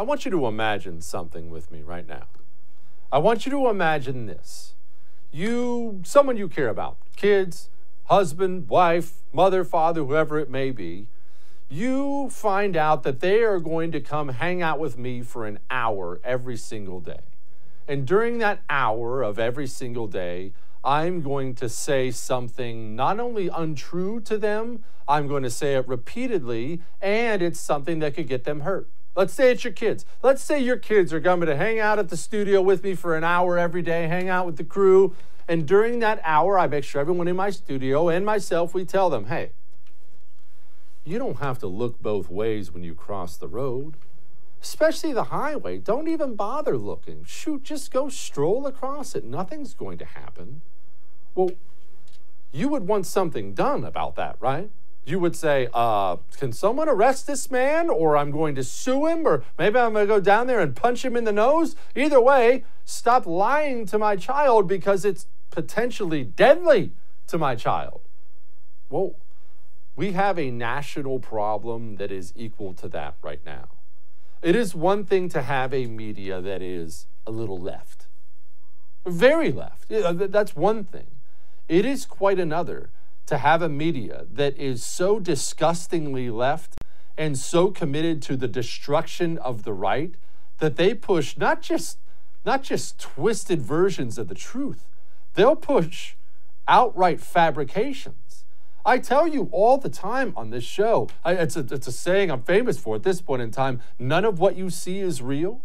I want you to imagine something with me right now. I want you to imagine this. Someone you care about, kids, husband, wife, mother, father, whoever it may be, you find out that they are going to come hang out with me for an hour every single day. And during that hour of every single day, I'm going to say something not only untrue to them, I'm going to say it repeatedly, and it's something that could get them hurt. Let's say it's your kids. Let's say your kids are coming to hang out at the studio with me for an hour every day, hang out with the crew, and during that hour, I make sure everyone in my studio and myself, we tell them, hey, you don't have to look both ways when you cross the road, especially the highway. Don't even bother looking. Shoot, just go stroll across it. Nothing's going to happen. Well, you would want something done about that, right? You would say, can someone arrest this man? Or I'm going to sue him? Or maybe I'm going to go down there and punch him in the nose? Either way, stop lying to my child because it's potentially deadly to my child. Well, we have a national problem that is equal to that right now. It is one thing to have a media that is a little left, very left. That's one thing. It is quite another to have a media that is so disgustingly left and so committed to the destruction of the right that they push not just twisted versions of the truth. They'll push outright fabrications. I tell you all the time on this show, it's a saying I'm famous for at this point in time, none of what you see is real.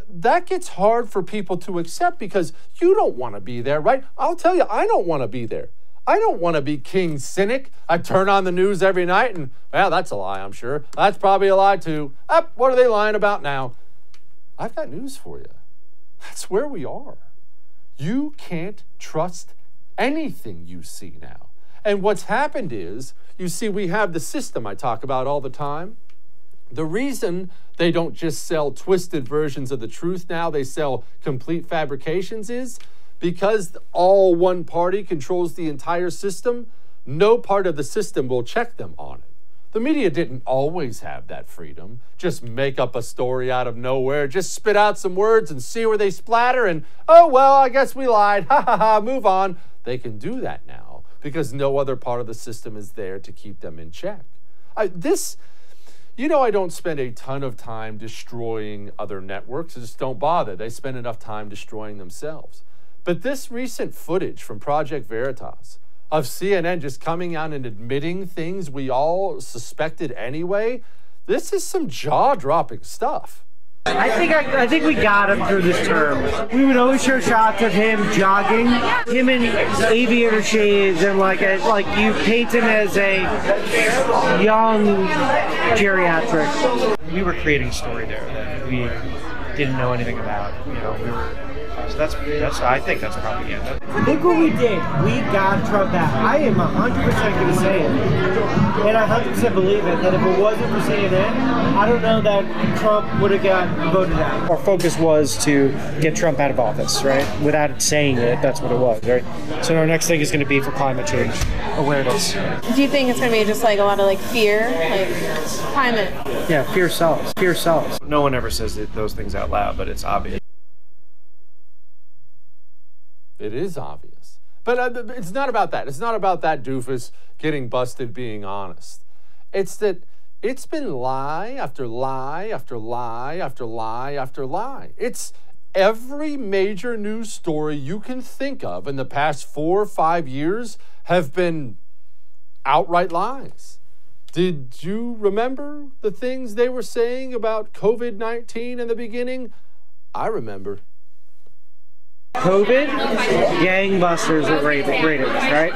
That gets hard for people to accept because you don't want to be there, right? I'll tell you, I don't want to be there. I don't want to be king cynic. I turn on the news every night and, well, that's a lie, I'm sure. That's probably a lie too. What are they lying about now? I've got news for you. That's where we are. You can't trust anything you see now. And what's happened is, you see, we have the system I talk about all the time. The reason they don't just sell twisted versions of the truth now, they sell complete fabrications is because all one party controls the entire system, no part of the system will check them on it. The media didn't always have that freedom. Just make up a story out of nowhere, just spit out some words and see where they splatter and, oh, well, I guess we lied, ha ha ha, move on. They can do that now because no other part of the system is there to keep them in check. You know, I don't spend a ton of time destroying other networks. I just don't bother. They spend enough time destroying themselves. But this recent footage from Project Veritas of CNN just coming out and admitting things we all suspected anyway, this is some jaw-dropping stuff. I think we got him through this term. We would always show shots of him jogging, him in aviator shades, and like you paint him as a young geriatric. We were creating a story there that we didn't know anything about. You know, so that's I think that's propaganda. Look what we did. We got Trump out. I am 100% going to say it, and I 100% believe it, that if it wasn't for CNN, I don't know that Trump would have got voted out. Our focus was to get Trump out of office, right? Without saying it, that's what it was, right? So our next thing is going to be for climate change awareness. Do you think it's going to be just like a lot of like fear, like climate? Yeah, fear sells. Fear sells. No one ever says those things out loud, but it's obvious. It is obvious. But it's not about that. It's not about that doofus getting busted being honest. It's that it's been lie after lie after lie after lie after lie. It's every major news story you can think of in the past 4 or 5 years have been outright lies. Did you remember the things they were saying about COVID-19 in the beginning? I remember. COVID, gangbusters at ratings, right?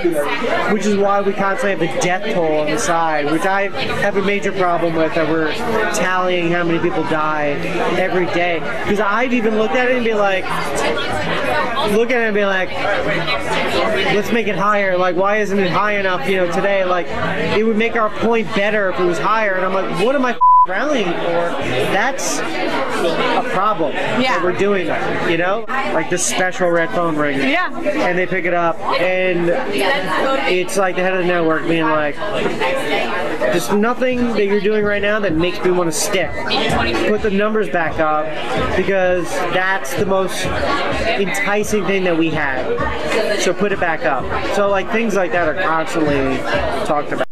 Which is why we constantly have a death toll on the side, which I have a major problem with, that we're tallying how many people die every day. Because I've even looked at it and be like, let's make it higher. Like, why isn't it high enough, you know, today? Like, it would make our point better if it was higher. And I'm like, what am I rallying for, that's a problem. Yeah. That we're doing that, you know? Like this special red phone ring. Yeah. And they pick it up, and it's like the head of the network being like, there's nothing that you're doing right now that makes me want to stick. Put the numbers back up, because that's the most enticing thing that we have. So put it back up. So like things like that are constantly talked about.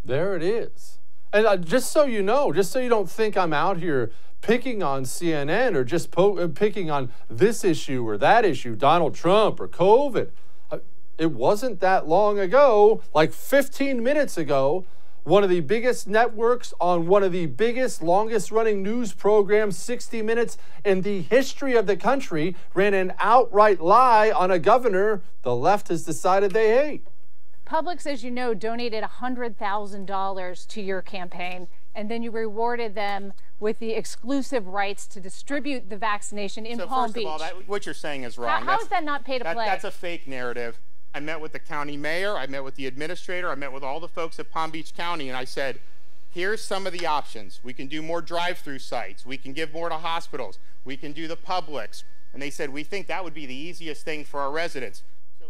There it is. And just so you know, just so you don't think I'm out here picking on CNN or just picking on this issue or that issue, Donald Trump or COVID. It wasn't that long ago, like 15 minutes ago, one of the biggest networks on one of the biggest, longest running news programs, 60 Minutes, in the history of the country, ran an outright lie on a governor the left has decided they hate. Publix, as you know, donated $100,000 to your campaign, and then you rewarded them with the exclusive rights to distribute the vaccination in Palm Beach. First of all, what you're saying is wrong. How is that not pay to play? That's a fake narrative. I met with the county mayor, I met with the administrator, I met with all the folks at Palm Beach County, and I said, here's some of the options. We can do more drive-through sites. We can give more to hospitals. We can do the Publix. And they said, we think that would be the easiest thing for our residents.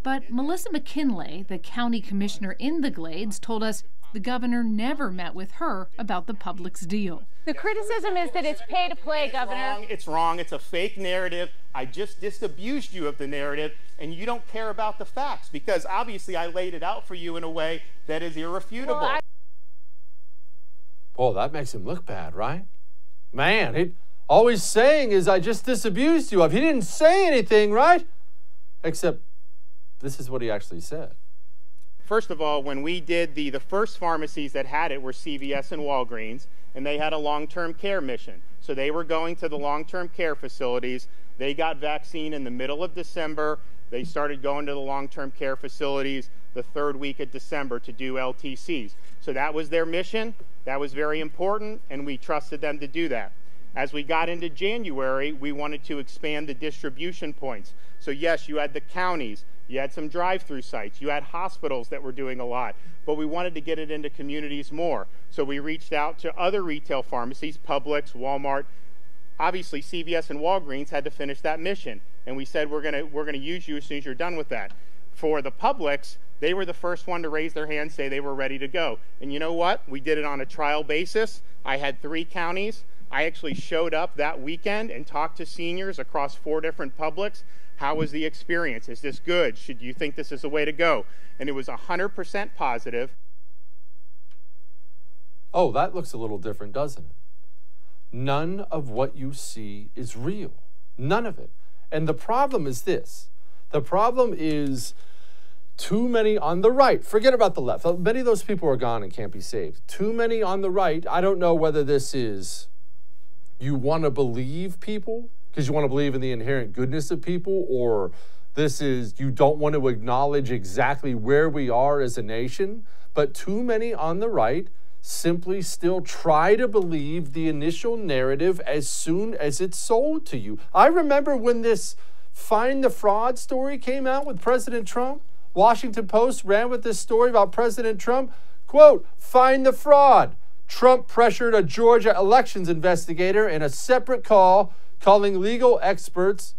But Melissa McKinley, the county commissioner in the Glades, told us the governor never met with her about the Publix deal. The criticism is that it's pay to play, Governor. It's wrong. It's a fake narrative. I just disabused you of the narrative, and you don't care about the facts, because obviously I laid it out for you in a way that is irrefutable. Oh, that makes him look bad, right? Man, all he's saying is, I just disabused you of. He didn't say anything, right? Except this is what he actually said. First of all, when we did the first pharmacies that had it were CVS and Walgreens, and they had a long-term care mission. So they were going to the long-term care facilities. They got vaccine in the middle of December. They started going to the long-term care facilities the third week of December to do LTCs. So that was their mission. That was very important, and we trusted them to do that. As we got into January, we wanted to expand the distribution points. So yes, you had the counties, you had some drive-through sites, you had hospitals that were doing a lot, but we wanted to get it into communities more. So we reached out to other retail pharmacies, Publix, Walmart. Obviously, CVS and Walgreens had to finish that mission, and we said we're gonna use you as soon as you're done with that. For the Publix, they were the first one to raise their hand, say they were ready to go. And you know what? We did it on a trial basis. I had 3 counties. I actually showed up that weekend and talked to seniors across 4 different Publix. How was the experience? Is this good? Should you think this is the way to go? And it was 100% positive. Oh, that looks a little different, doesn't it? None of what you see is real. None of it. And the problem is this. The problem is too many on the right. Forget about the left. Many of those people are gone and can't be saved. Too many on the right. I don't know whether this is you want to believe people because you want to believe in the inherent goodness of people, or this is you don't want to acknowledge exactly where we are as a nation. But too many on the right simply still try to believe the initial narrative as soon as it's sold to you. I remember when this Find the Fraud story came out with President Trump. Washington Post ran with this story about President Trump. Quote, find the fraud. Trump pressured a Georgia elections investigator in a separate call, legal experts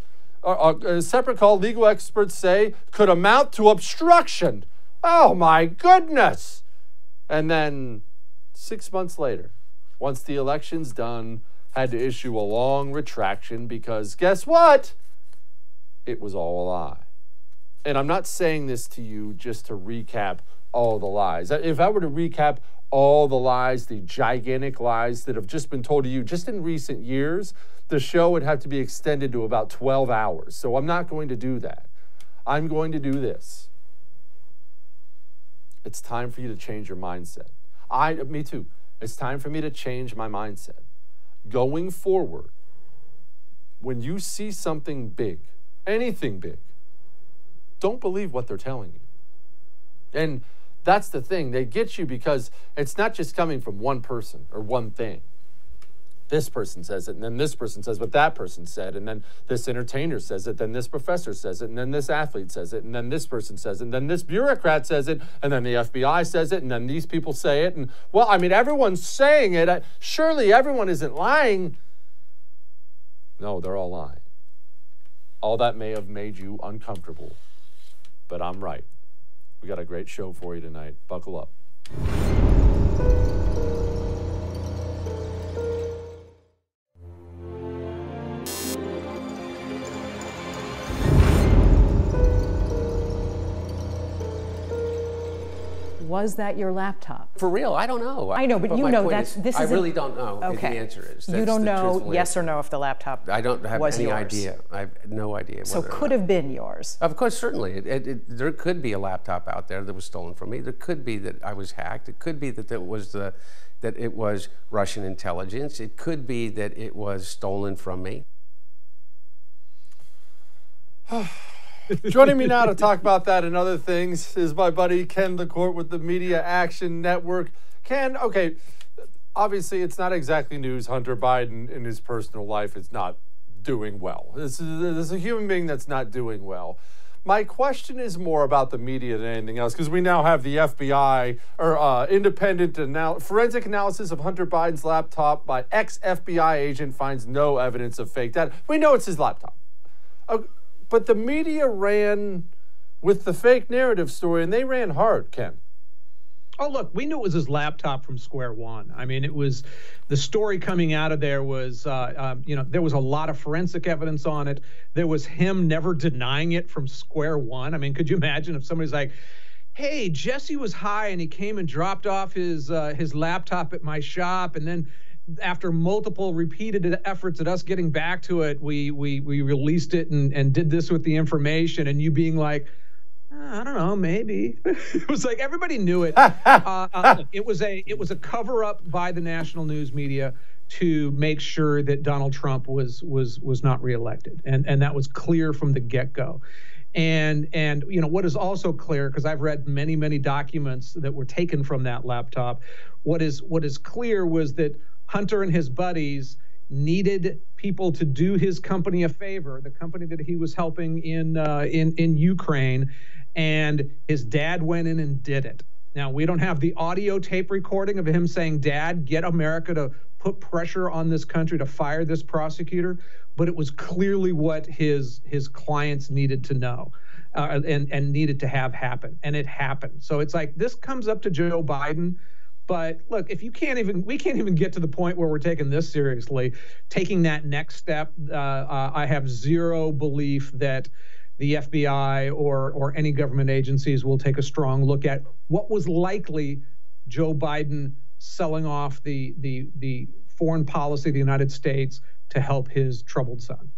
say could amount to obstruction. Oh my goodness. And then 6 months later, once the election's done, had to issue a long retraction because guess what? It was all a lie. And I'm not saying this to you just to recap all the lies. If I were to recap all the lies, the gigantic lies that have just been told to you just in recent years, the show would have to be extended to about 12 hours. So I'm not going to do that. I'm going to do this. It's time for you to change your mindset. Me too. It's time for me to change my mindset. Going forward, when you see something big, anything big, don't believe what they're telling you. And that's the thing. They get you because it's not just coming from one person or one thing. this person says it, and then this person says what that person said, and then this entertainer says it, then this professor says it, and then this athlete says it, and then this person says it, and then this bureaucrat says it, and then the FBI says it, and then these people say it. And, well, I mean, everyone's saying it. Surely everyone isn't lying. No, they're all lying. All that may have made you uncomfortable, but I'm right. We got a great show for you tonight. Buckle up. Was that your laptop? For real, I don't know. I know, but you know that's this is. I really don't know. Okay. The answer is. You don't know yes or no if the laptop. I don't have any yours. idea. I have no idea. So could have been yours. Of course, certainly. There could be a laptop out there that was stolen from me. There could be that I was hacked. It could be that it was Russian intelligence. It could be that it was stolen from me. Joining me now to talk about that and other things is my buddy Ken LaCourte with the Media Action Network. Ken, okay, obviously it's not exactly news. Hunter Biden in his personal life is not doing well. This is a human being that's not doing well. My question is more about the media than anything else, because we now have the FBI, or independent forensic analysis of Hunter Biden's laptop by ex-FBI agent finds no evidence of fake data. We know it's his laptop. But the media ran with the fake narrative story, and they ran hard, Ken. Oh, look, we knew it was his laptop from square one. I mean, it was the story coming out of there was, there was a lot of forensic evidence on it. There was him never denying it from square one. I mean, could you imagine if somebody's like, hey, Jesse was high and he came and dropped off his laptop at my shop, and then after multiple repeated efforts at us getting back to it, we released it and did this with the information, and you being like, I don't know, maybe. It was like everybody knew it. It was a cover up by the national news media to make sure that Donald Trump was not reelected, and that was clear from the get-go. And what is also clear, because I've read many documents that were taken from that laptop, what is clear was that Hunter and his buddies needed people to do his company a favor, the company that he was helping in Ukraine, and his dad went in and did it. Now, we don't have the audio tape recording of him saying, Dad, get America to put pressure on this country to fire this prosecutor, but it was clearly what his clients needed to know and needed to have happen, and it happened. So it's like, this comes up to Joe Biden. But look, if we can't even get to the point where we're taking this seriously, taking that next step, I have zero belief that the FBI or any government agencies will take a strong look at what was likely Joe Biden selling off the foreign policy of the United States to help his troubled son.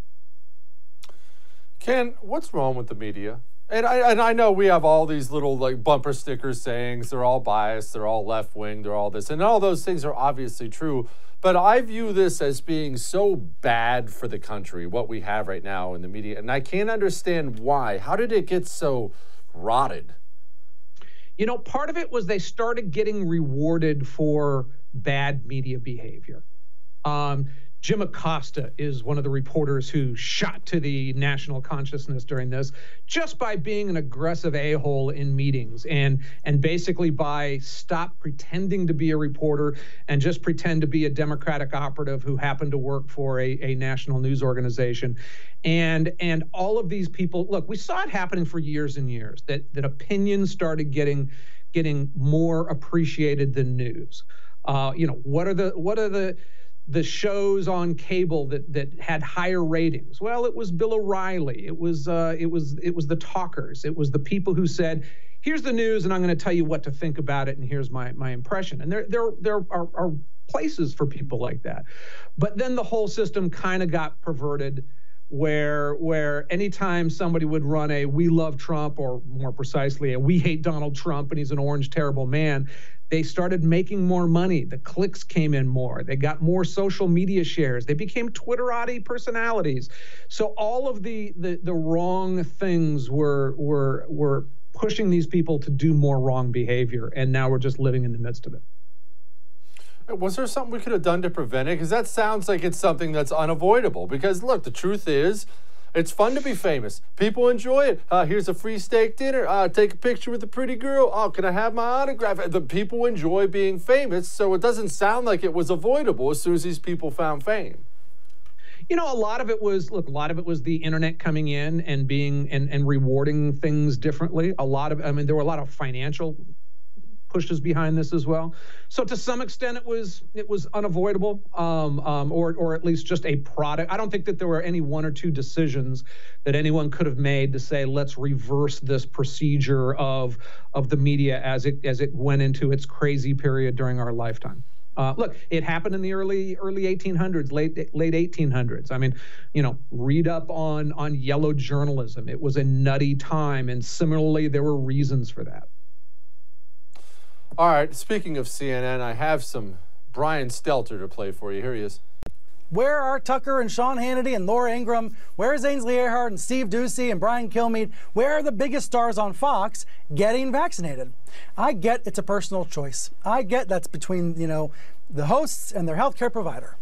Ken, what's wrong with the media? And I know we have all these little like bumper sticker sayings, they're all biased, they're all left-wing, they're all this, and all those things are obviously true, but I view this as being so bad for the country, what we have right now in the media, and I can't understand why. How did it get so rotted? You know, part of it was they started getting rewarded for bad media behavior. Jim Acosta is one of the reporters who shot to the national consciousness during this just by being an aggressive a-hole in meetings and basically by stop pretending to be a reporter and just pretend to be a Democratic operative who happened to work for a national news organization. And all of these people, look, we saw it happening for years and years, that opinions started getting more appreciated than news. What are the shows on cable that had higher ratings? Well, it was Bill O'Reilly. It was the talkers. It was the people who said, here's the news and I'm going to tell you what to think about it, and here's my impression. And there are places for people like that. But then the whole system kind of got perverted, where anytime somebody would run a "we love Trump," or more precisely a "we hate Donald Trump and he's an orange terrible man," they started making more money. The clicks came in more. They got more social media shares. They became Twitterati personalities. So all of the wrong things were pushing these people to do more wrong behavior, and now we're just living in the midst of it. Was there something we could have done to prevent it? Because that sounds like it's something that's unavoidable. Because, look, the truth is, it's fun to be famous. People enjoy it. Here's a free steak dinner. Take a picture with a pretty girl. Oh, can I have my autograph? The people enjoy being famous, so it doesn't sound like it was avoidable as soon as these people found fame. You know, a lot of it was the internet coming in and being and rewarding things differently. There were a lot of financial pushes behind this as well. So to some extent, it was unavoidable, or at least just a product. I don't think that there were any one or two decisions that anyone could have made to say, let's reverse this procedure of the media as it went into its crazy period during our lifetime. Look, it happened in the early 1800s, late 1800s. I mean, you know, read up on yellow journalism. It was a nutty time, and similarly, there were reasons for that. All right, speaking of CNN, I have some Brian Stelter to play for you. Here he is. Where are Tucker and Sean Hannity and Laura Ingraham? Where is Ainsley Earhart and Steve Doocy and Brian Kilmeade? Where are the biggest stars on Fox getting vaccinated? I get it's a personal choice. I get that's between, you know, the hosts and their healthcare provider.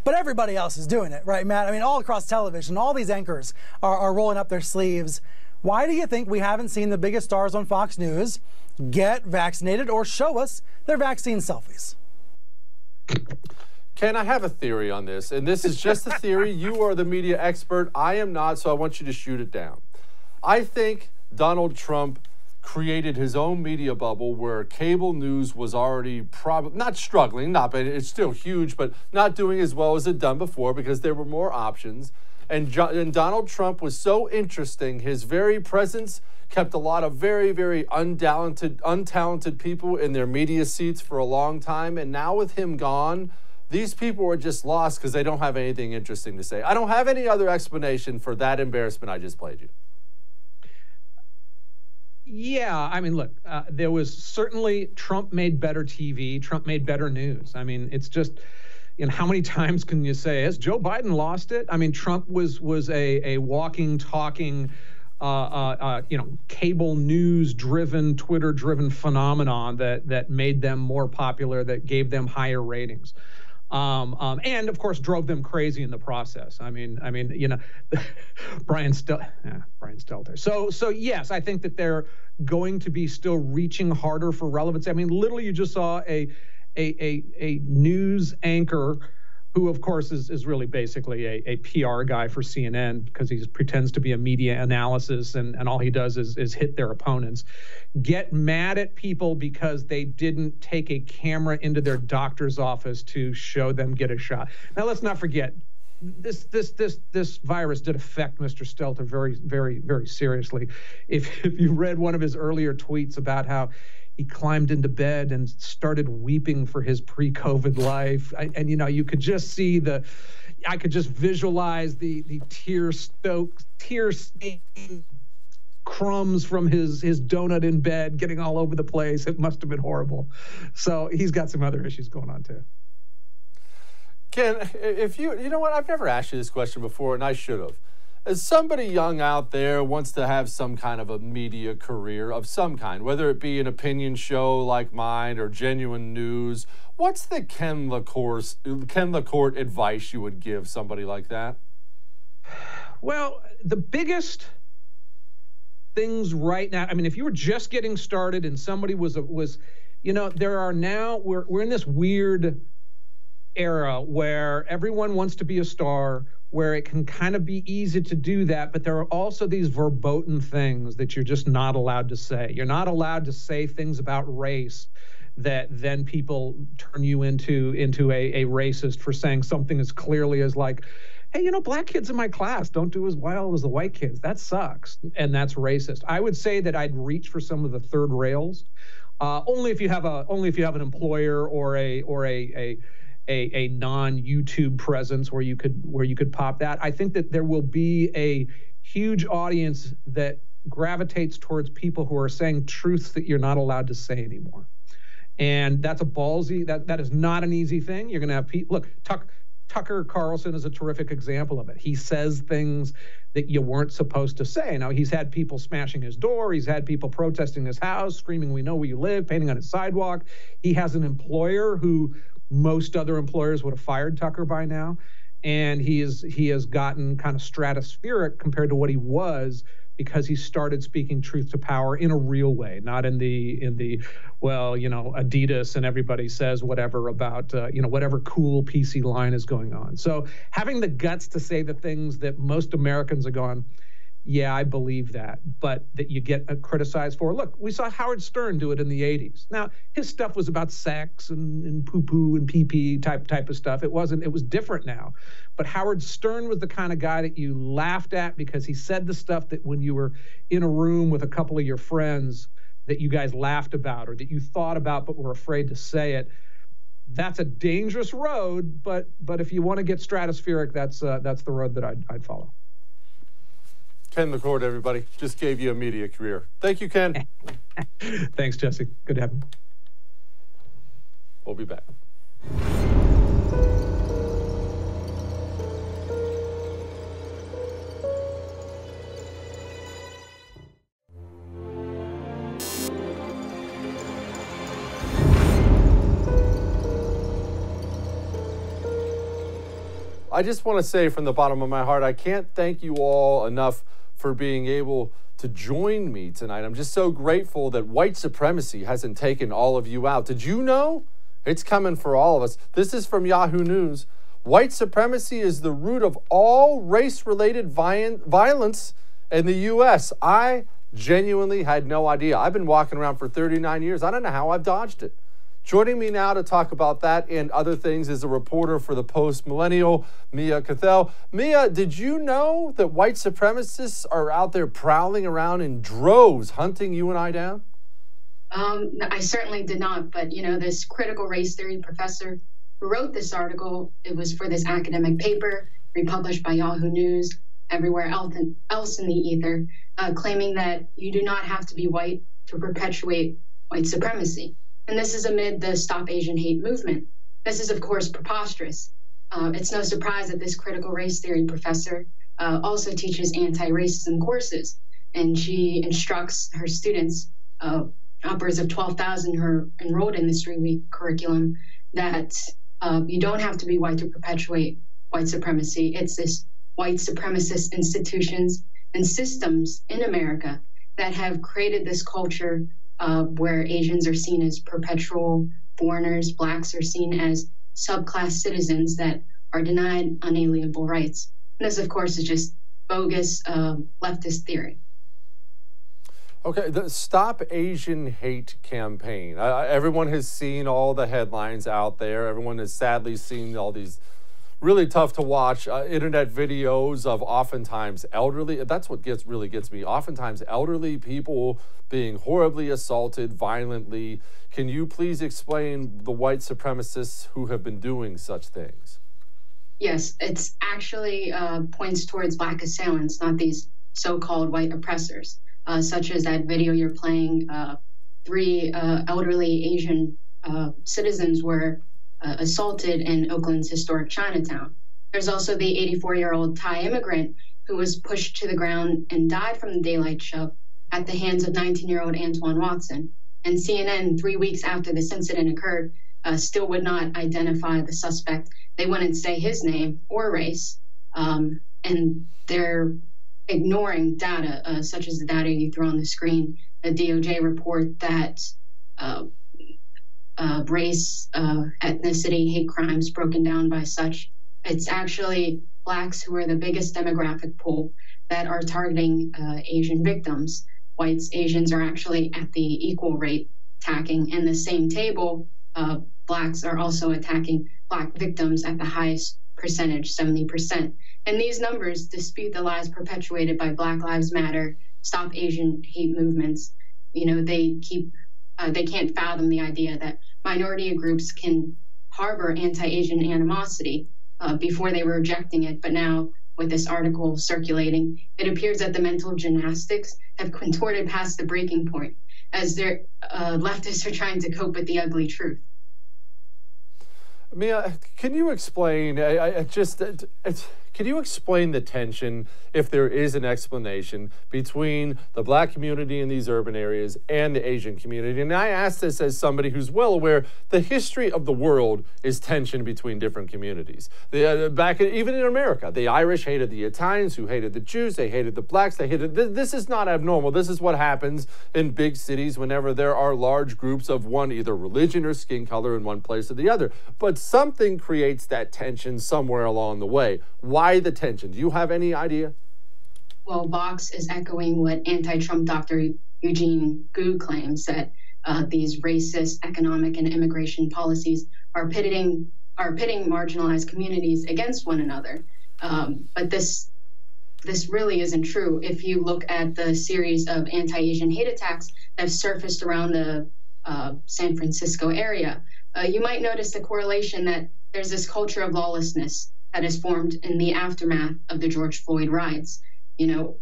But everybody else is doing it, right, Matt? I mean, all across television, all these anchors are rolling up their sleeves. Why do you think we haven't seen the biggest stars on Fox News get vaccinated or show us their vaccine selfies? Ken, I have a theory on this, and this is just a theory. You are the media expert. I am not, so I want you to shoot it down. I think Donald Trump created his own media bubble where cable news was already probably not struggling, but it's still huge, but not doing as well as it done before because there were more options. And Donald Trump was so interesting. His very presence kept a lot of very, very untalented people in their media seats for a long time. And now with him gone, these people are just lost because they don't have anything interesting to say. I don't have any other explanation for that embarrassment I just played you. Yeah, I mean, look, there was certainly Trump made better TV. Trump made better news. I mean, it's just, you know, how many times can you say, has Joe Biden lost it? I mean, Trump was a walking, talking, cable news-driven, Twitter-driven phenomenon that made them more popular, that gave them higher ratings. And of course drove them crazy in the process. I mean, you know, Brian Stelter. So yes, I think that they're going to be still reaching harder for relevance. I mean, literally, you just saw a news anchor who, of course, is really basically a PR guy for CNN because he pretends to be a media analysis and all he does is hit their opponents, get mad at people because they didn't take a camera into their doctor's office to show them get a shot. Now, let's not forget, this virus did affect Mr. Stelter very, very, very seriously. If you read one of his earlier tweets about how he climbed into bed and started weeping for his pre-COVID life. And you know, you could just see I could just visualize the tear-stained crumbs from his donut in bed getting all over the place. It must have been horrible. So he's got some other issues going on too. Ken, if you know what, I've never asked you this question before, and I should have. As somebody young out there wants to have some kind of a media career of some kind, whether it be an opinion show like mine or genuine news, what's the Ken LaCourte advice you would give somebody like that? Well, the biggest things right now, I mean, if you were just getting started and somebody was, you know, there are now, we're in this weird era where everyone wants to be a star, where it can kind of be easy to do that, but there are also these verboten things that you're just not allowed to say. You're not allowed to say things about race that then people turn you into a racist for saying something as clearly as like, hey, you know, black kids in my class don't do as well as the white kids. That sucks, and that's racist. I would say that I'd reach for some of the third rails, only if you have an employer or a non-YouTube presence where you could pop that. I think that there will be a huge audience that gravitates towards people who are saying truths that you're not allowed to say anymore. And that's a ballsy, that is not an easy thing. You're going to have people, look, Tucker Carlson is a terrific example of it. He says things that you weren't supposed to say. Now, he's had people smashing his door. He's had people protesting his house, screaming, "We know where you live," painting on his sidewalk. He has an employer who most other employers would have fired Tucker by now. And he has gotten kind of stratospheric compared to what he was, because he started speaking truth to power in a real way, not in the well, Adidas and everybody says whatever about, whatever cool PC line is going on. So having the guts to say the things that most Americans are going, yeah, I believe that, but that you get criticized for. Look, we saw Howard Stern do it in the 80s. Now, his stuff was about sex and poo-poo and pee-pee type of stuff. It was different now. But Howard Stern was the kind of guy that you laughed at because he said the stuff that when you were in a room with a couple of your friends that you guys laughed about or that you thought about but were afraid to say it. That's a dangerous road, but if you want to get stratospheric, that's the road that I'd follow. Ken McCord, everybody, just gave you a media career. Thank you, Ken. Thanks, Jesse. Good to have you. We'll be back. I just want to say from the bottom of my heart, I can't thank you all enough for being able to join me tonight. I'm just so grateful that white supremacy hasn't taken all of you out. Did you know? It's coming for all of us. This is from Yahoo News. White supremacy is the root of all race-related violence in the U.S. I genuinely had no idea. I've been walking around for 39 years. I don't know how I've dodged it. Joining me now to talk about that and other things is a reporter for the Post Millennial, Mia Cathell. Mia, did you know that white supremacists are out there prowling around in droves, hunting you and I down? I certainly did not, but this critical race theory professor who wrote this article, it was for this academic paper, republished by Yahoo News, everywhere else in the ether, claiming that you do not have to be white to perpetuate white supremacy. And this is amid the Stop Asian Hate movement. This is, of course, preposterous. It's no surprise that this critical race theory professor also teaches anti-racism courses, and she instructs her students, upwards of 12,000 who are enrolled in this 3-week curriculum, that you don't have to be white to perpetuate white supremacy. It's this white supremacist institutions and systems in America that have created this culture where Asians are seen as perpetual foreigners, blacks are seen as subclass citizens that are denied unalienable rights. And this, of course, is just bogus leftist theory. Okay, the Stop Asian Hate campaign. Everyone has seen all the headlines out there. Everyone has sadly seen all these really tough to watch internet videos of oftentimes elderly. That's what really gets me. Oftentimes elderly people being horribly assaulted violently. Can you please explain the white supremacists who have been doing such things? Yes, it's actually points towards black assailants, not these so-called white oppressors, such as that video you're playing. 3 elderly Asian citizens were assaulted in Oakland's historic Chinatown. There's also the 84-year-old Thai immigrant who was pushed to the ground and died from the daylight shove at the hands of 19-year-old Antoine Watson. And CNN, 3 weeks after this incident occurred, still would not identify the suspect. They wouldn't say his name or race, and they're ignoring data, such as the data you throw on the screen. A DOJ report that race, ethnicity, hate crimes broken down by such. It's actually blacks who are the biggest demographic pool that are targeting Asian victims. Whites, Asians are actually at the equal rate attacking. In the same table, blacks are also attacking black victims at the highest percentage, 70%. And these numbers dispute the lies perpetuated by Black Lives Matter, Stop Asian Hate movements. They can't fathom the idea that minority groups can harbor anti-Asian animosity. Before they were rejecting it, but now with this article circulating, it appears that the mental gymnastics have contorted past the breaking point as their leftists are trying to cope with the ugly truth. Mia, can you explain? Can you explain the tension, if there is an explanation, between the black community in these urban areas and the Asian community? And I ask this as somebody who's well aware the history of the world is tension between different communities. Even in America, the Irish hated the Italians, who hated the Jews, they hated the blacks, they hated. This is not abnormal. This is what happens in big cities whenever there are large groups of one, either religion or skin color, in one place or the other. But something creates that tension somewhere along the way. Why the tension? Do you have any idea? Well, Vox is echoing what anti-Trump Dr. Eugene Gu claims, that these racist economic and immigration policies are pitting marginalized communities against one another. But this really isn't true. If you look at the series of anti-Asian hate attacks that have surfaced around the San Francisco area, you might notice the correlation that there's this culture of lawlessness that is formed in the aftermath of the George Floyd riots. You know,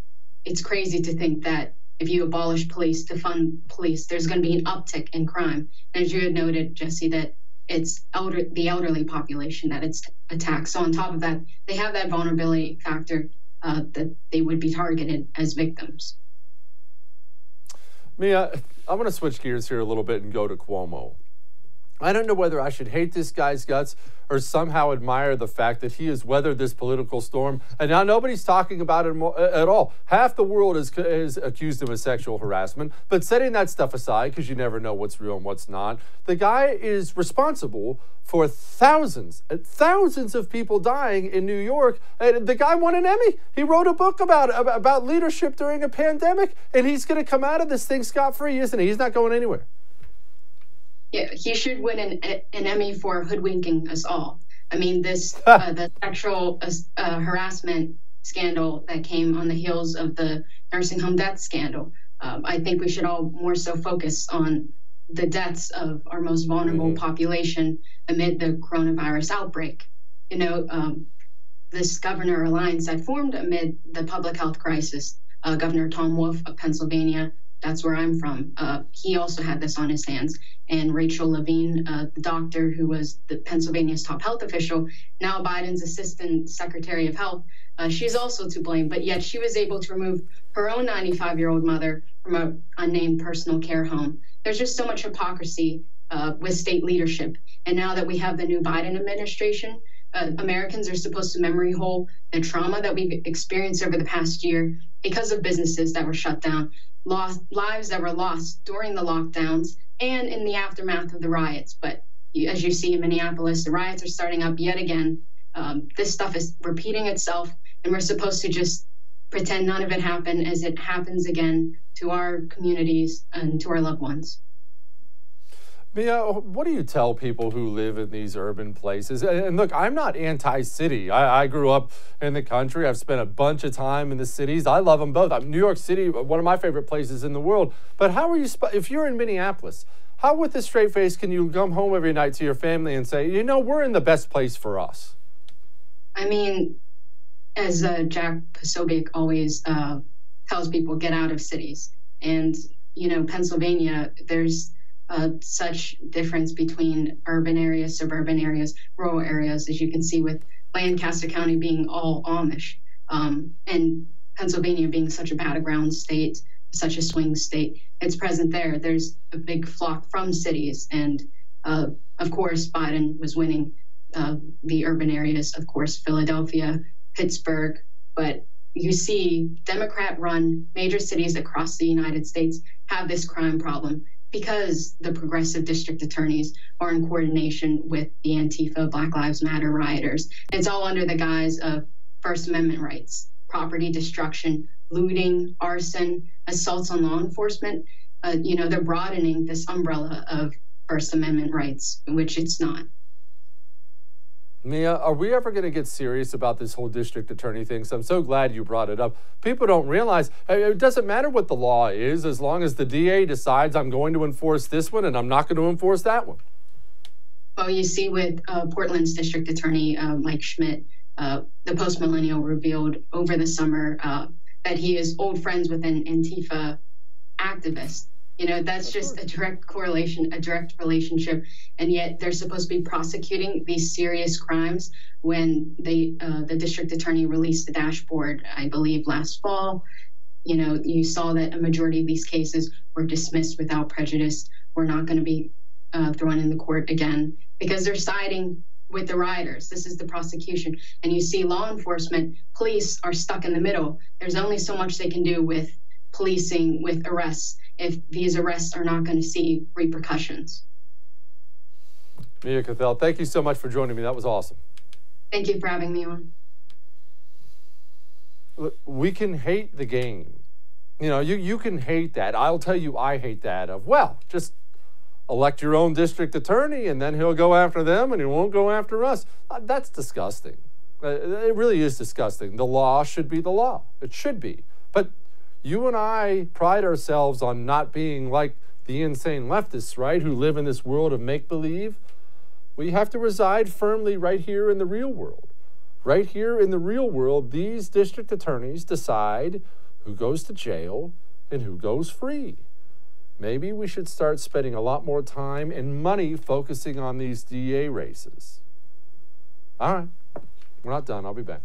it's crazy to think that if you abolish police to fund police, there's going to be an uptick in crime. And as you had noted, Jesse, that it's the elderly population that it's attacked. So on top of that, they have that vulnerability factor that they would be targeted as victims. Mia, I'm going to switch gears here a little bit and go to Cuomo. I don't know whether I should hate this guy's guts or somehow admire the fact that he has weathered this political storm. And now nobody's talking about it at all. Half the world is accused him of sexual harassment. But setting that stuff aside, because you never know what's real and what's not, the guy is responsible for thousands of people dying in New York. And the guy won an Emmy. He wrote a book about leadership during a pandemic. And he's going to come out of this thing scot-free, isn't he? He's not going anywhere. Yeah, he should win an Emmy for hoodwinking us all. I mean, the sexual harassment scandal that came on the heels of the nursing home death scandal. I think we should all more so focus on the deaths of our most vulnerable population amid the coronavirus outbreak. You know, this governor alliance that formed amid the public health crisis, Governor Tom Wolf of Pennsylvania, that's where I'm from. He also had this on his hands. And Rachel Levine, the doctor who was Pennsylvania's top health official, now Biden's assistant secretary of health, she's also to blame. But yet she was able to remove her own 95-year-old mother from an unnamed personal care home. There's just so much hypocrisy with state leadership. And now that we have the new Biden administration, Americans are supposed to memory hole the trauma that we've experienced over the past year because of businesses that were shut down, lives that were lost during the lockdowns and in the aftermath of the riots. But as you see in Minneapolis, the riots are starting up yet again. This stuff is repeating itself, and we're supposed to just pretend none of it happened as it happens again to our communities and to our loved ones. Mia, what do you tell people who live in these urban places? And look, I'm not anti-city. I grew up in the country. I've spent a bunch of time in the cities. I love them both. New York City, one of my favorite places in the world. But how are you, if you're in Minneapolis, how with a straight face can you come home every night to your family and say, you know, we're in the best place for us? I mean, as Jack Posobiec always tells people, get out of cities. And, you know, Pennsylvania, there's such difference between urban areas, suburban areas, rural areas, as you can see with Lancaster County being all Amish, and Pennsylvania being such a battleground state, such a swing state. It's present there. There's a big flock from cities, and of course Biden was winning the urban areas, of course Philadelphia, Pittsburgh, but you see Democrat-run major cities across the United States have this crime problem, because the progressive district attorneys are in coordination with the Antifa, Black Lives Matter rioters. It's all under the guise of First Amendment rights, property destruction, looting, arson, assaults on law enforcement. You know, they're broadening this umbrella of First Amendment rights, which it's not. Mia, are we ever going to get serious about this whole district attorney thing? So I'm so glad you brought it up. People don't realize it doesn't matter what the law is as long as the DA decides I'm going to enforce this one and I'm not going to enforce that one. Well, you see with Portland's district attorney, Mike Schmidt, the Post-Millennial revealed over the summer that he is old friends with an Antifa activist. You know, that's just a direct correlation, a direct relationship. And yet they're supposed to be prosecuting these serious crimes when the district attorney released the dashboard, I believe, last fall. You know, you saw that a majority of these cases were dismissed without prejudice. We're not going to be thrown in the court again because they're siding with the rioters. This is the prosecution. And you see law enforcement, police are stuck in the middle. There's only so much they can do with policing, with arrests, if these arrests are not going to see repercussions. Mia Cathell, thank you so much for joining me. That was awesome. Thank you for having me on. Look, we can hate the game. You know, you can hate that. I'll tell you, I hate that of, well, just elect your own district attorney and then he'll go after them and he won't go after us. That's disgusting. It really is disgusting. The law should be the law. It should be. But you and I pride ourselves on not being like the insane leftists, right, who live in this world of make-believe. We have to reside firmly right here in the real world. Right here in the real world, these district attorneys decide who goes to jail and who goes free. Maybe we should start spending a lot more time and money focusing on these DA races. All right, we're not done. I'll be back.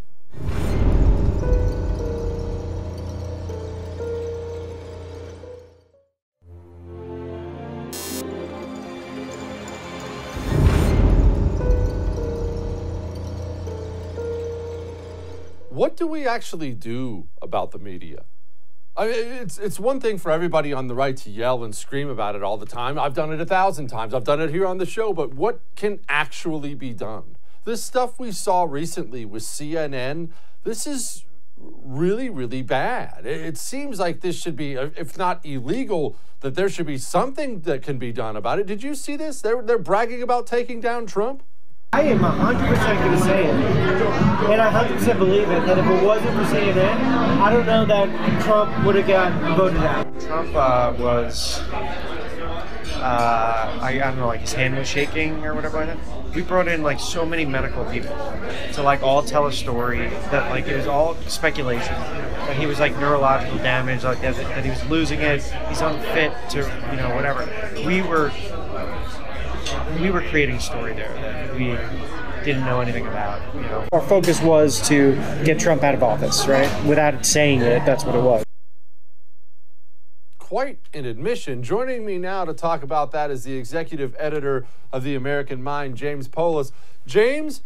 What do we actually do about the media? I mean, it's one thing for everybody on the right to yell and scream about it all the time. I've done it 1,000 times. I've done it here on the show. But what can actually be done? This stuff we saw recently with CNN, this is really, really bad. It seems like this should be, if not illegal, that there should be something that can be done about it. Did you see this? They're bragging about taking down Trump. I am 100% going to say it, and I 100% believe it, that if it wasn't for CNN, I don't know that Trump would have got voted out. Trump was, I don't know, like his hand was shaking or whatever like that. We brought in like so many medical people to like all tell a story that like it was all speculation, that he was like neurological damage, like that he was losing it, he's unfit to, you know, whatever. We were creating a story there that we didn't know anything about, you know. Our focus was to get Trump out of office, right? Without saying it, that's what it was. Quite an admission. Joining me now to talk about that is the executive editor of The American Mind, James Polis. James,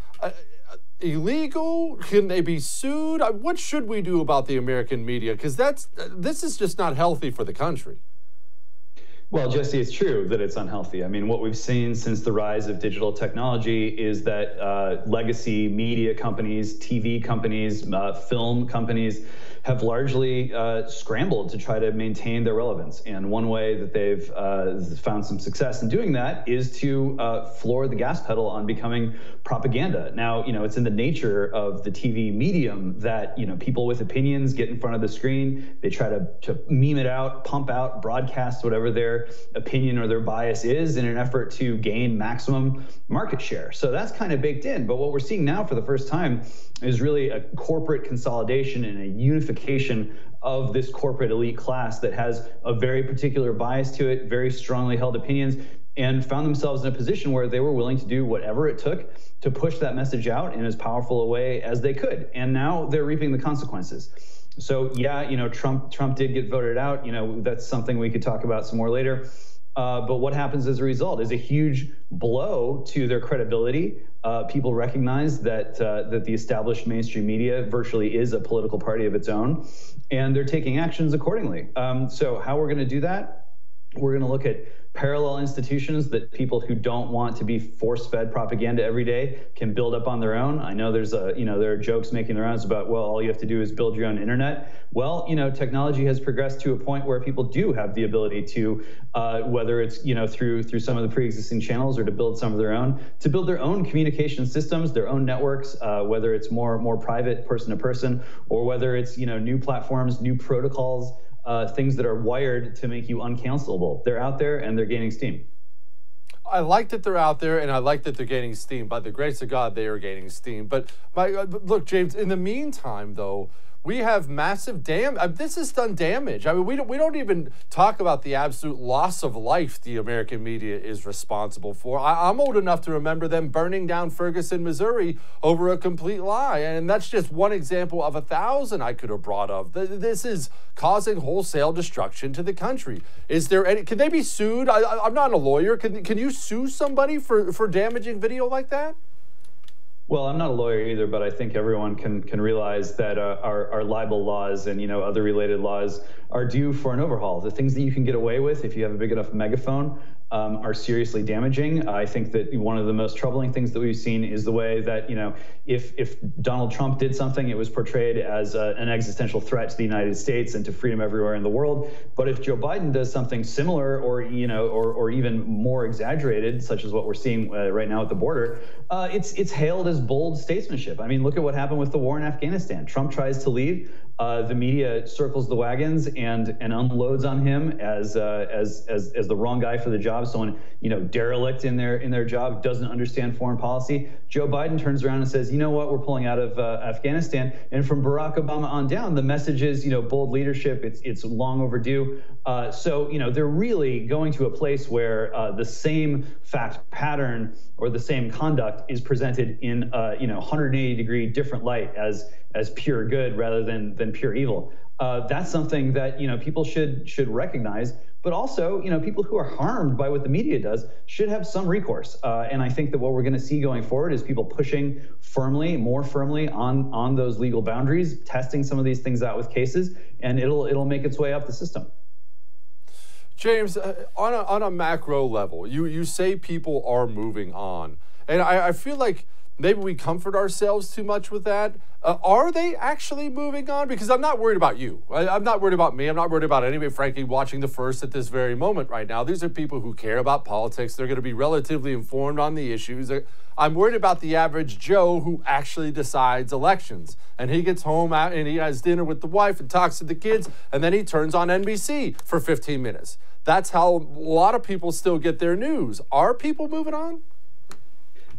illegal? Can they be sued? What should we do about the American media? Because this is just not healthy for the country. Well, Jesse, it's true that it's unhealthy. I mean, what we've seen since the rise of digital technology is that legacy media companies, TV companies, film companies have largely scrambled to try to maintain their relevance. And one way that they've found some success in doing that is to floor the gas pedal on becoming propaganda. Now, you know, it's in the nature of the TV medium that, you know, people with opinions get in front of the screen, they try to meme it out, pump out, broadcast whatever their opinion or their bias is in an effort to gain maximum market share. So that's kind of baked in. But what we're seeing now for the first time is really a corporate consolidation and a unification of this corporate elite class that has a very particular bias to it, very strongly held opinions, and found themselves in a position where they were willing to do whatever it took to push that message out in as powerful a way as they could. And now they're reaping the consequences. So yeah, you know, Trump did get voted out. You know, that's something we could talk about some more later. But what happens as a result is a huge blow to their credibility. People recognize that the established mainstream media virtually is a political party of its own, and they're taking actions accordingly. So how we're going to do that? We're going to look at parallel institutions that people who don't want to be force-fed propaganda every day can build up on their own. I know there's there are jokes making the rounds about, well, all you have to do is build your own internet. Well, you know, technology has progressed to a point where people do have the ability to, whether it's, you know, through some of the pre-existing channels or to build some of their own, to build their own communication systems, their own networks, whether it's more private, person to person, or whether it's, you know, new platforms, new protocols, things that are wired to make you uncancelable. They're out there and they're gaining steam. I like that they're out there, and I like that they're gaining steam. By the grace of God, they are gaining steam. But look, James, in the meantime, though, we have massive damage. This has done damage. I mean, we don't even talk about the absolute loss of life the American media is responsible for. I'm old enough to remember them burning down Ferguson, Missouri over a complete lie. And that's just one example of 1,000 I could have brought up. This is causing wholesale destruction to the country. Is there any, can they be sued? I'm not a lawyer. Can you sue somebody for damaging video like that? Well, I'm not a lawyer either, but I think everyone can realize that our libel laws and other related laws are due for an overhaul. The things that you can get away with if you have a big enough megaphone are seriously damaging. I think that one of the most troubling things that we've seen is the way that if Donald Trump did something, it was portrayed as an existential threat to the United States and to freedom everywhere in the world. But if Joe Biden does something similar, or even more exaggerated, such as what we're seeing right now at the border, it's hailed as bold statesmanship. I mean, look at what happened with the war in Afghanistan. Trump tries to leave. The media circles the wagons and unloads on him as the wrong guy for the job. Someone derelict in their job, doesn't understand foreign policy. Joe Biden turns around and says, you know what, we're pulling out of Afghanistan. And from Barack Obama on down, the message is bold leadership. It's long overdue. So they're really going to a place where the same fact pattern or the same conduct is presented in 180-degree different light as pure good rather than pure evil. That's something that people should recognize, but also people who are harmed by what the media does should have some recourse. And I think that what we're going to see going forward is people pushing more firmly on those legal boundaries, testing some of these things out with cases, and it'll make its way up the system. James, on a macro level, you say people are moving on, and I feel like maybe we comfort ourselves too much with that. Are they actually moving on? Because I'm not worried about you. I'm not worried about me. I'm not worried about anybody, frankly, watching The First at this very moment right now. These are people who care about politics. They're going to be relatively informed on the issues. I'm worried about the average Joe who actually decides elections. And he gets home and he has dinner with the wife and talks to the kids, and then he turns on NBC for 15 minutes. That's how a lot of people still get their news. Are people moving on?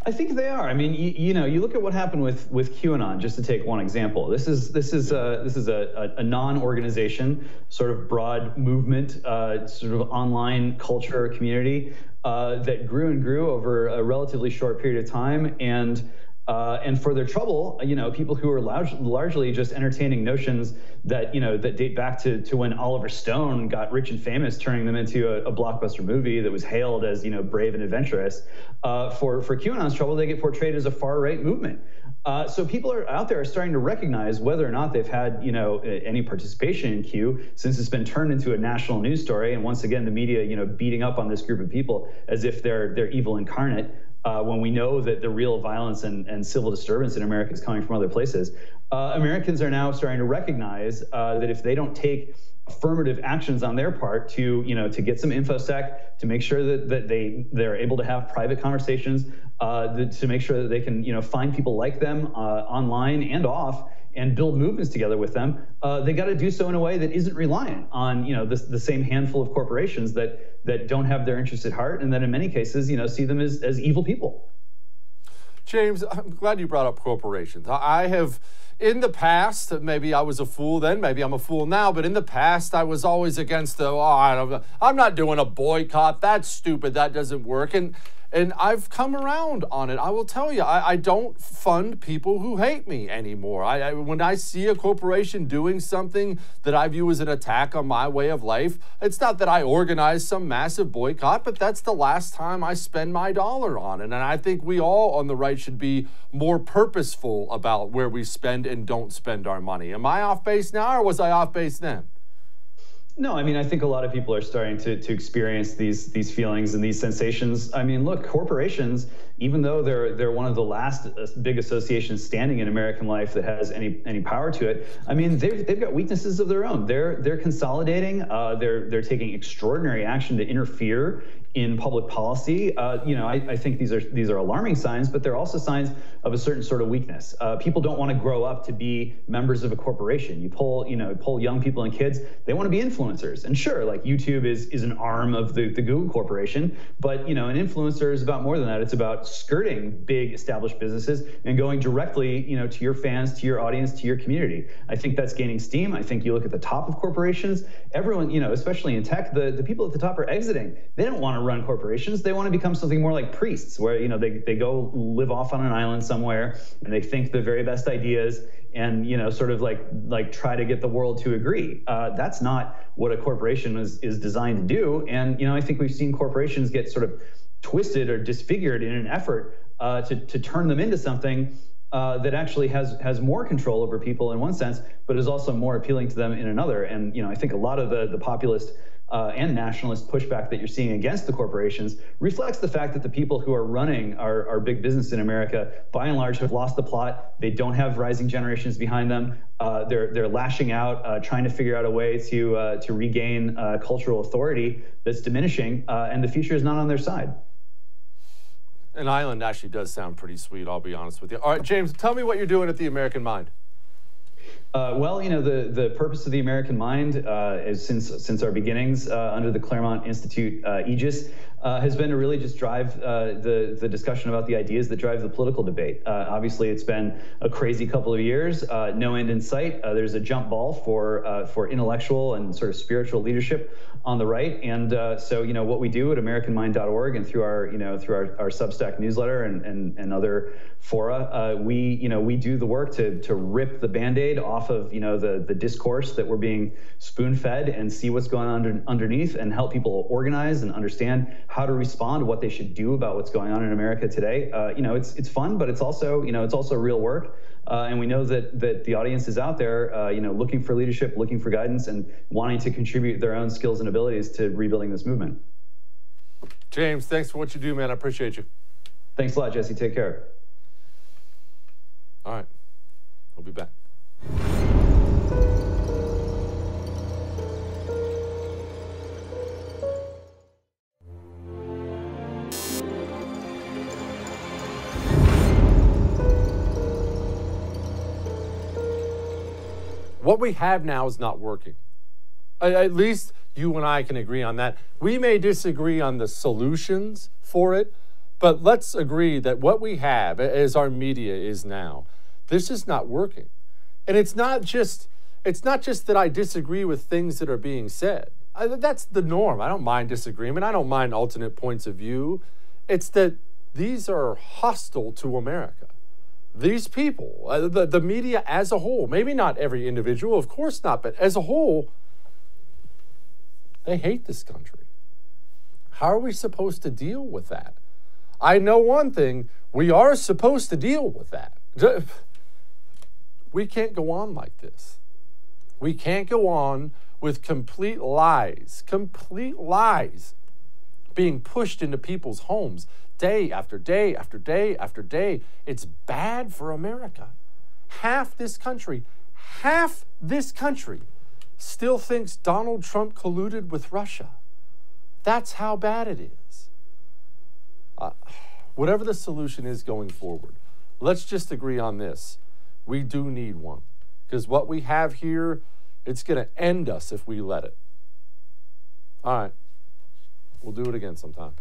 I think they are. I mean, you look at what happened with QAnon, just to take one example. This is a non-organization, sort of broad movement, sort of online culture community that grew and grew over a relatively short period of time, and for their trouble, people who are largely just entertaining notions that that date back to when Oliver Stone got rich and famous, turning them into a blockbuster movie that was hailed as brave and adventurous. For QAnon's trouble, they get portrayed as a far-right movement. So people are out there starting to recognize whether or not they've had any participation in Q, since it's been turned into a national news story, and once again the media beating up on this group of people as if they're evil incarnate. When we know that the real violence and civil disturbance in America is coming from other places. Americans are now starting to recognize that if they don't take affirmative actions on their part to get some InfoSec, to make sure that they're able to have private conversations, to make sure that they can find people like them online and off, and build movements together with them, they got to do so in a way that isn't reliant on the same handful of corporations that don't have their interests at heart, and that in many cases see them as evil people. James, I'm glad you brought up corporations. I have, in the past, maybe I was a fool then, maybe I'm a fool now, but in the past I was always against I'm not doing a boycott. That's stupid. That doesn't work. And I've come around on it. I will tell you, I don't fund people who hate me anymore. When I see a corporation doing something that I view as an attack on my way of life, it's not that I organize some massive boycott, but that's the last time I spend my dollar on it. And I think we all on the right should be more purposeful about where we spend and don't spend our money. Am I off base now, or was I off base then? No, I mean, I think a lot of people are starting to experience these feelings and these sensations. I mean, look, corporations, even though they're one of the last big associations standing in American life that has any power to it, I mean, they've got weaknesses of their own. They're consolidating. They're taking extraordinary action to interfere in public policy, I think these are alarming signs, but they're also signs of a certain sort of weakness. People don't want to grow up to be members of a corporation. You poll young people and kids, they want to be influencers. And sure, like YouTube is an arm of the Google corporation, but an influencer is about more than that. It's about skirting big established businesses and going directly, to your fans, to your audience, to your community. I think that's gaining steam. I think you look at the top of corporations, everyone, especially in tech, the people at the top are exiting. They don't want to run corporations. They want to become something more like priests, where they go live off on an island somewhere and they think the very best ideas and sort of like try to get the world to agree. That's not what a corporation is designed to do. And I think we've seen corporations get sort of twisted or disfigured in an effort to turn them into something that actually has more control over people in one sense, but is also more appealing to them in another. And I think a lot of the populist and nationalist pushback that you're seeing against the corporations reflects the fact that the people who are running our big business in America, by and large, have lost the plot. They don't have rising generations behind them. They're lashing out, trying to figure out a way to regain cultural authority that's diminishing, and the future is not on their side. An island actually does sound pretty sweet, I'll be honest with you. All right, James, tell me what you're doing at the American Mind. Well, the purpose of the American Mind is since our beginnings under the Claremont Institute aegis has been to really just drive the discussion about the ideas that drive the political debate. Obviously, it's been a crazy couple of years, no end in sight. There's a jump ball for intellectual and sort of spiritual leadership on the right, and so what we do at AmericanMind.org and through our Substack newsletter and other fora, we do the work to rip the Band-Aid off of the discourse that we're being spoon-fed and see what's going on underneath and help people organize and understand how to respond to what they should do about what's going on in America today. It's fun, but it's also real work. And we know that the audience is out there, looking for leadership, looking for guidance, and wanting to contribute their own skills and abilities to rebuilding this movement. James, thanks for what you do, man. I appreciate you. Thanks a lot, Jesse. Take care. All right. We'll be back. What we have now is not working. At least you and I can agree on that. We may disagree on the solutions for it, but let's agree that what we have as our media is now, this is not working. And it's not just that I disagree with things that are being said. That's the norm. I don't mind disagreement. I don't mind alternate points of view. It's that these are hostile to America. These people, the media as a whole, maybe not every individual, of course not, but as a whole, they hate this country. How are we supposed to deal with that? I know one thing, we are supposed to deal with that. We can't go on like this. We can't go on with complete lies being pushed into people's homes day after day after day after day. It's bad for America. Half this country still thinks Donald Trump colluded with Russia. That's how bad it is. Whatever the solution is going forward, let's just agree on this. We do need one, because what we have here, it's going to end us if we let it. All right. We'll do it again sometime.